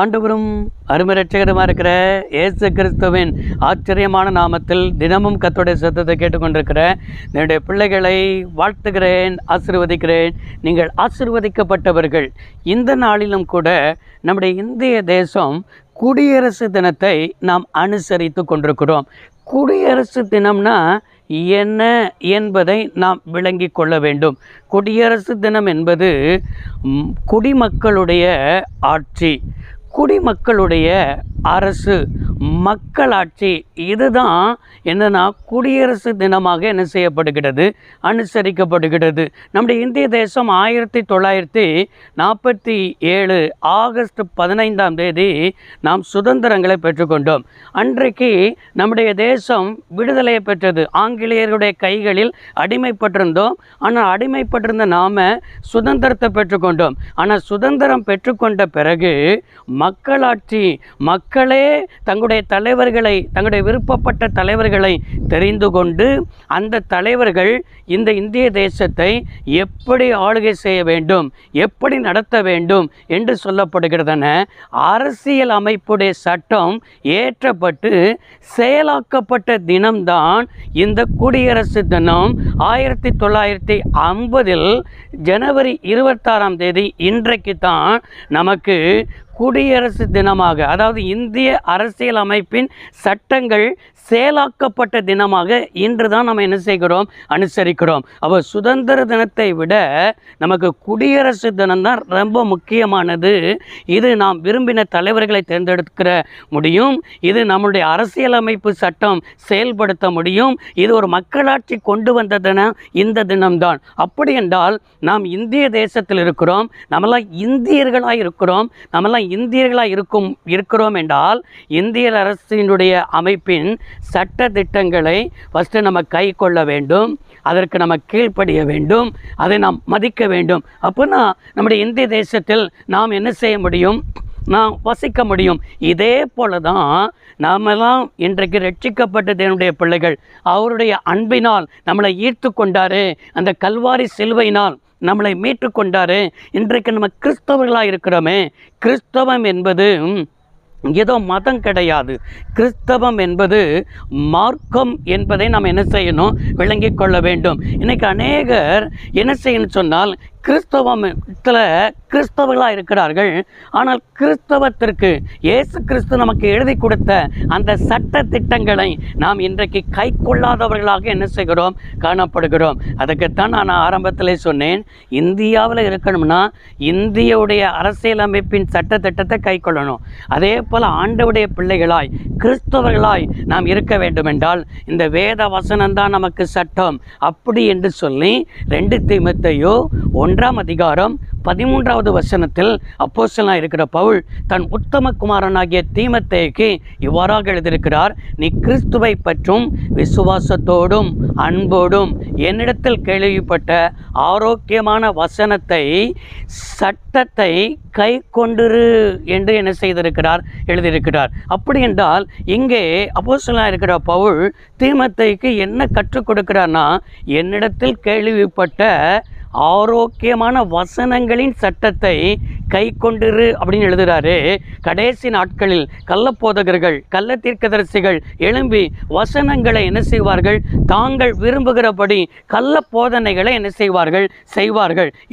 ஆண்டவரும் அருமரட்சகரமாக இருக்கிற இயேசு கிறிஸ்துவின் ஆச்சரியமான நாமத்தில் தினமும் கர்த்தருடைய சத்தத்தை கேட்டுக்கொண்டிருக்கிற என்னுடைய பிள்ளைகளை வாழ்த்துகிறேன், ஆசீர்வதிக்கிறேன். நீங்கள் ஆசீர்வதிக்கப்பட்டவர்கள். இந்த நாளிலும் கூட நம்முடைய இந்திய தேசம் குடியரசு தினத்தை நாம் அனுசரித்து கொண்டிருக்கிறோம். குடியரசு தினம்னா என்ன என்பதை நாம் விளங்கி கொள்ள வேண்டும். குடியரசு தினம் என்பது குடிமக்களுடைய ஆட்சி, குடிமக்களுடைய அரசு, மக்களாட்சி. இதுதான் என்னன்னா குடியரசு தினமாக என்ன செய்யப்படுகிறது, அனுசரிக்கப்படுகிறது. நம்முடைய இந்திய தேசம் 1947 ஆகஸ்ட் 15 நாம் சுதந்திரங்களை பெற்றுக்கொண்டோம். அன்றைக்கு நம்முடைய தேசம் விடுதலையை பெற்றது. ஆங்கிலேயருடைய கைகளில் அடிமைப்பட்டிருந்தோம். ஆனால் அடிமைப்பட்டிருந்த நாம சுதந்திரத்தை பெற்றுக்கொண்டோம். ஆனால் சுதந்திரம் பெற்றுக்கொண்ட பிறகு மக்களாட்சி, மக்களே தங்களுடைய தலைவர்களை, தங்களுடைய விருப்பப்பட்ட தலைவர்களை தெரிந்து கொண்டு அந்த தலைவர்கள் இந்த இந்திய தேசத்தை எப்படி ஆளுகை செய்ய வேண்டும், எப்படி நடத்த வேண்டும் என்று சொல்லப்படுகிறதன அரசியல் அமைப்புடைய சட்டம் ஏற்றப்பட்டு செயலாக்கப்பட்ட தினம்தான் இந்த குடியரசு தினம். 1950 ஜனவரி 26 இன்றைக்கு தான் நமக்கு குடியரசு தினமாக, அதாவது இந்திய அரசியல் அமைப்பின் சட்டங்கள் செயலாக்கப்பட்ட தினமாக இன்று தான் நம்ம என்ன செய்கிறோம், அனுசரிக்கிறோம். அப்போ சுதந்திர தினத்தை விட நமக்கு குடியரசு தினம்தான் ரொம்ப முக்கியமானது. இது நாம் விரும்பின தலைவர்களை தேர்ந்தெடுக்கிற முடியும். இது நம்முடைய அரசியலமைப்பு சட்டம் செயல்படுத்த முடியும். இது ஒரு மக்களாட்சி கொண்டு வந்த தினம் இந்த தினம்தான். அப்படி என்றால் நாம் இந்திய தேசத்தில் இருக்கிறோம், நம்மளாம் இந்தியர்களாக இருக்கிறோம். நம்மளாம் இந்தியர்களாக இருக்கிறோம் என்றால் இந்திய அரசினுடைய அமைப்பின் சட்ட திட்டங்களை ஃபஸ்ட்டு நம்ம கை கொள்ள வேண்டும், அதற்கு நம்ம கீழ்ப்படிய வேண்டும், அதை நாம் மதிக்க வேண்டும். அப்போனா நம்முடைய இந்திய தேசத்தில் நாம் என்ன செய்ய முடியும், நாம் வசிக்க முடியும். இதே போல தான் நாமெல்லாம் இன்றைக்கு ரட்சிக்கப்பட்ட தேவனுடைய பிள்ளைகள். அவருடைய அன்பினால் நம்மளை ஈர்த்து கொண்டாரு, அந்த கல்வாரி சிலுவையினால் நம்மளை மீட்டு கொண்டாரு. இன்றைக்கு நம்ம கிறிஸ்தவர்களாக இருக்கிறோமே. கிறிஸ்தவம் என்பது ஏதோ மதம் கிடையாது. கிறிஸ்தவம் என்பது மார்க்கம் என்பதை நாம் என்ன செய்யணும், விளங்கி கொள்ள வேண்டும். இன்றைக்கி அநேகர் என்ன செய்யணும்னு சொன்னால் கிறிஸ்தவத்தில் கிறிஸ்தவர்களாக இருக்கிறார்கள். ஆனால் கிறிஸ்தவத்திற்கு இயேசு கிறிஸ்து நமக்கு எழுதி கொடுத்த அந்த சட்ட திட்டங்களை நாம் இன்றைக்கு கை கொள்ளாதவர்களாக என்ன செய்கிறோம், காணப்படுகிறோம். அதுக்குத்தான் நான் ஆரம்பத்தில் சொன்னேன், இந்தியாவில் இருக்கணும்னா இந்தியாவுடைய அரசியலமைப்பின் சட்ட திட்டத்தை கை கொள்ளணும். அதே போல் ஆண்டவருடைய பிள்ளைகளாய் கிறிஸ்தவர்களாய் நாம் இருக்க வேண்டும் என்றால் இந்த வேத வசனம்தான் நமக்கு சட்டம். அப்படி என்று சொல்லி 2 தீமோத்தேயு 1:13 அப்போஸ்தலனாக இருக்கிற பவுல் தன் உத்தம குமாரனாகிய தீமோத்தேயுக்கு இவ்வாறாக எழுதியிருக்கிறார். நீ கிறிஸ்துவை பற்றும் விசுவாசத்தோடும் அன்போடும் என்னிடத்தில் கேள்விப்பட்ட ஆரோக்கியமான வசனத்தை, சட்டத்தை கை கொண்டிரு என்று என்ன செய்திருக்கிறார், எழுதியிருக்கிறார். அப்படி என்றால் இங்கே அப்போஸ்தலனாக இருக்கிற பவுல் தீமோத்தேயுக்கு என்ன கற்றுக் கொடுக்கிறார்னா, என்னிடத்தில் கேள்விப்பட்ட ஆரோக்கியமான வசனங்களின் சட்டத்தை கை கொண்டிரு அப்படின்னு எழுதுகிறாரு. கடைசி நாட்களில் கள்ளப்போதகர்கள், கள்ள தீர்க்கதரிசிகள் எழும்பி வசனங்களை என்ன செய்வார்கள், தாங்கள் விரும்புகிறபடி கள்ள போதனைகளை என்ன செய்வார்கள்.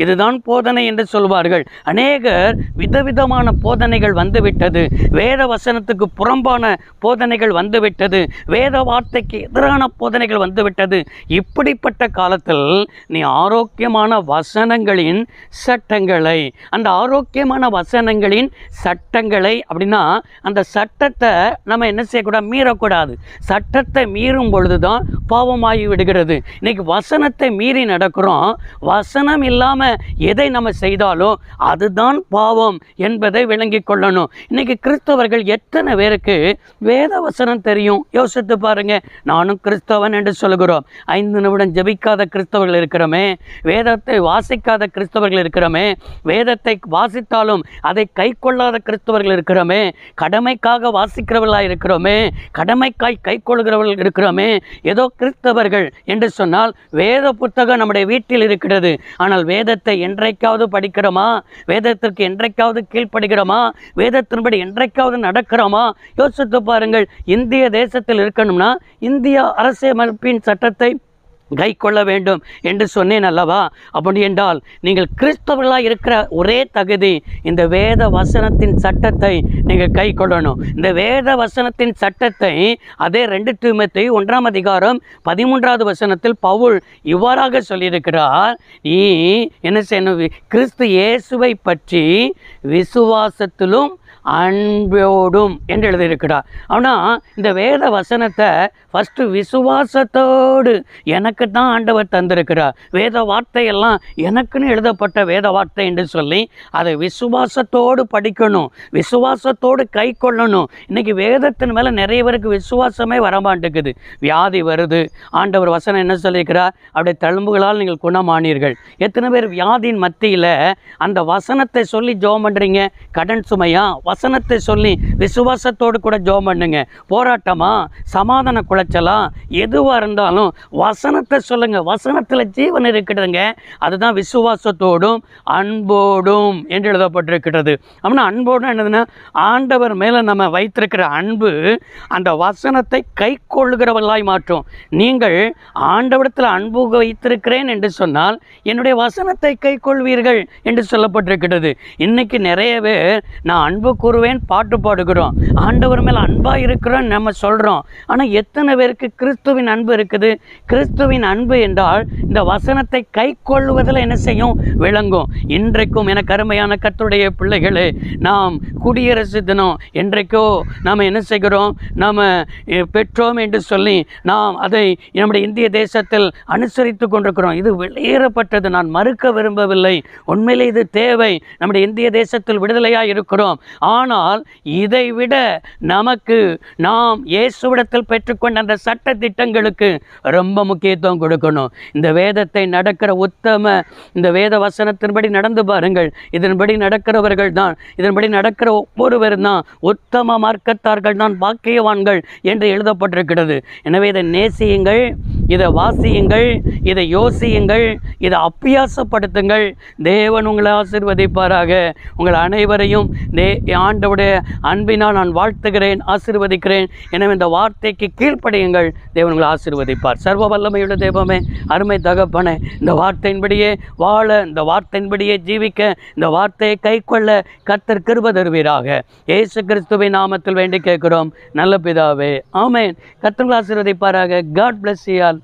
இதுதான் போதனை என்று சொல்வார்கள். அநேகர் விதவிதமான போதனைகள் வந்துவிட்டது. வேத வசனத்துக்கு புறம்பான போதனைகள் வந்துவிட்டது. வேத வார்த்தைக்கு எதிரான போதனைகள் வந்துவிட்டது. இப்படிப்பட்ட காலத்தில் நீ ஆரோக்கியமான வசனங்களின் சட்டங்களை, அந்த ஆரோக்கியமான வசனங்களின் சட்டங்களை அப்படின்னா அந்த சட்டத்தை நம்ம என்ன செய்யக்கூடாது, மீறக்கூடாது. சட்டத்தை மீறும் பொழுதுதான் பாவமாகி விடுகிறது. இன்னைக்கு வசனத்தை மீறி நடக்கிறோம். வசனம் இல்லாமல் எதை நம்ம செய்தாலும் அதுதான் பாவம் என்பதை விளங்கி கொள்ளணும். இன்னைக்கு கிறிஸ்தவர்கள் எத்தனை பேருக்கு வேத வசனம் தெரியும், யோசித்து பாருங்க. நானும் கிறிஸ்தவன் என்று சொல்கிறோம். 5 நிமிடம் ஜெபிக்காத கிறிஸ்தவர்கள் இருக்கிறோமே. வேத வேதத்தை வாசிக்காத கிறிஸ்தவர்கள் இருக்கிறோமே, வேதத்தை வாசித்தாலும் அதை கை கொள்ளாத கிறிஸ்தவர்கள் இருக்கிறோமே, கடமைக்காக வாசிக்கிறவர்களாக இருக்கிறோமே, கடமைக்காய் கை கொள்கிறவர்கள் இருக்கிறோமே. ஏதோ கிறிஸ்தவர்கள் என்று சொன்னால் வேத புத்தகம் நம்முடைய வீட்டில் இருக்கிறது, ஆனால் வேதத்தை என்றைக்காவது படிக்கிறோமா? வேதத்திற்கு என்றைக்காவது கீழ்ப்படுகிறோமா? வேதத்தின்படி என்றைக்காவது நடக்கிறோமா? யோசித்து பாருங்கள். இந்திய தேசத்தில் இருக்கணும்னா இந்திய அரசியலமைப்பின் சட்டத்தை கை கொள்ள வேண்டும் என்று சொன்னேன் அல்லவா? அப்படி என்றால் நீங்கள் கிறிஸ்தவர்களாக இருக்கிற ஒரே தகுதி இந்த வேத வசனத்தின் சட்டத்தை நீங்கள் கை கொள்ளணும். இந்த வேத வசனத்தின் சட்டத்தை அதே 2 தீமோத்தேயு 1:13 பவுல் இவ்வாறாக சொல்லியிருக்கிறார். நீ என்ன செய்யணும்? கிறிஸ்து இயேசுவை பற்றி விசுவாசத்திலும் அன்போடும் என்று எழுதியிருக்கிறார். ஆனால் இந்த வேத வசனத்தை ஃபஸ்ட்டு விசுவாசத்தோடு எனக்கு தான் ஆண்டவர் தந்திருக்கிறார். வேத வார்த்தையெல்லாம் எனக்குன்னு எழுதப்பட்ட வேத வார்த்தை என்று சொல்லி அதை விசுவாசத்தோடு படிக்கணும், விசுவாசத்தோடு கை கொள்ளணும். இன்றைக்கி வேதத்தின் மேலே நிறைய பேருக்கு விசுவாசமே வரமாட்டேங்குது. வியாதி வருது, ஆண்டவர் வசனம் என்ன சொல்லியிருக்கிறார்? அப்படியே தழும்புகளால் நீங்கள் குணமானீர்கள். எத்தனை பேர் வியாதியின் மத்தியில் அந்த வசனத்தை சொல்லி ஜெபம் பண்ணுறீங்க? கடன் சுமையா? வசனத்தை சொல்லி விசுவாசத்தோடு கூட ஜெபம் பண்ணுங்க. போராட்டமா, சமாதான குலைச்சலா, எதுவாக இருந்தாலும் வசனத்தை சொல்லுங்கள். வசனத்தில் ஜீவன் இருக்கிறதுங்க. அதுதான் விசுவாசத்தோடும் அன்போடும் என்று எழுதப்பட்டிருக்கிறது. அப்படின்னா அன்போடும் என்னதுன்னா, ஆண்டவர் மேலே நம்ம வைத்திருக்கிற அன்பு அந்த வசனத்தை கை கொள்ளுகிறவர்களாய் மாற்றும். நீங்கள் ஆண்டவரிடத்தில் அன்பு வைத்திருக்கிறேன் என்று சொன்னால் என்னுடைய வசனத்தை கை கொள்வீர்கள் என்று சொல்லப்பட்டிருக்கிறது. இன்றைக்கி நிறைய பேர் நான் அன்பு கூறுவேன் பாட்டு பாடுகிறோம், ஆண்டவர் மேலே அன்பாக இருக்கிறோம் நம்ம சொல்கிறோம். ஆனால் எத்தனை பேருக்கு கிறிஸ்துவின் அன்பு இருக்குது? கிறிஸ்துவின் அன்பு என்றால் இந்த வசனத்தை கை கொள்வதில் என்ன செய்யும்? விளங்கும். இன்றைக்கும் எனக்கு அருமையான கர்த்தருடைய பிள்ளைகளே, நாம் குடியரசு தினம் என்றைக்கோ நாம் என்ன செய்கிறோம்? நாம் பெற்றோம் என்று சொல்லி நாம் அதை நம்முடைய இந்திய தேசத்தில் அனுசரித்து கொண்டிருக்கிறோம். இது வெளியேறப்பட்டது, நான் மறுக்க விரும்பவில்லை. உண்மையிலே இது தேவை. நம்முடைய இந்திய தேசத்தில் விடுதலையாக இருக்கிறோம். ஆனால் இதை விட நமக்கு நாம் இயேசுவிடத்தில் பெற்றுக்கொண்ட அந்த சட்ட திட்டங்களுக்கு ரொம்ப முக்கியத்துவம் கொடுக்கணும். இந்த வேதத்தை நடக்கிற உத்தம இந்த வேத வசனத்தின்படி நடந்து பாருங்கள். இதன்படி நடக்கிறவர்கள் தான், இதன்படி நடக்கிற ஒவ்வொருவர் தான் உத்தம மார்க்கத்தார்கள் தான் பாக்கியவான்கள் என்று எழுதப்பட்டிருக்கிறது. எனவே இதை நேசியுங்கள், இதை வாசியுங்கள், இதை யோசியுங்கள், இதை அபியாசப்படுத்துங்கள். தேவன் உங்களை ஆசீர்வதிப்பாராக. உங்கள் அனைவரையும் ஆண்டவருடைய அன்பினால் நான் வாழ்த்துகிறேன், ஆசீர்வதிக்கிறேன். எனவே இந்த வார்த்தைக்கு கீழ்ப்படியுங்கள். தேவன் உங்களை ஆசீர்வதிப்பார். சர்வ வல்லமையுள்ள தேவமே, அருமை தகப்பனே, இந்த வார்த்தையின்படியே வாழ, இந்த வார்த்தையின்படியே ஜீவிக்க, இந்த வார்த்தையை கை கொள்ள கர்த்தர் கிருபை தருவீராக. இயேசு கிறிஸ்துவின் நாமத்தில் வேண்டி கேட்கிறோம் நல்ல பிதாவே, ஆமென். கர்த்தர் உங்களை ஆசீர்வதிப்பாராக. God bless you all.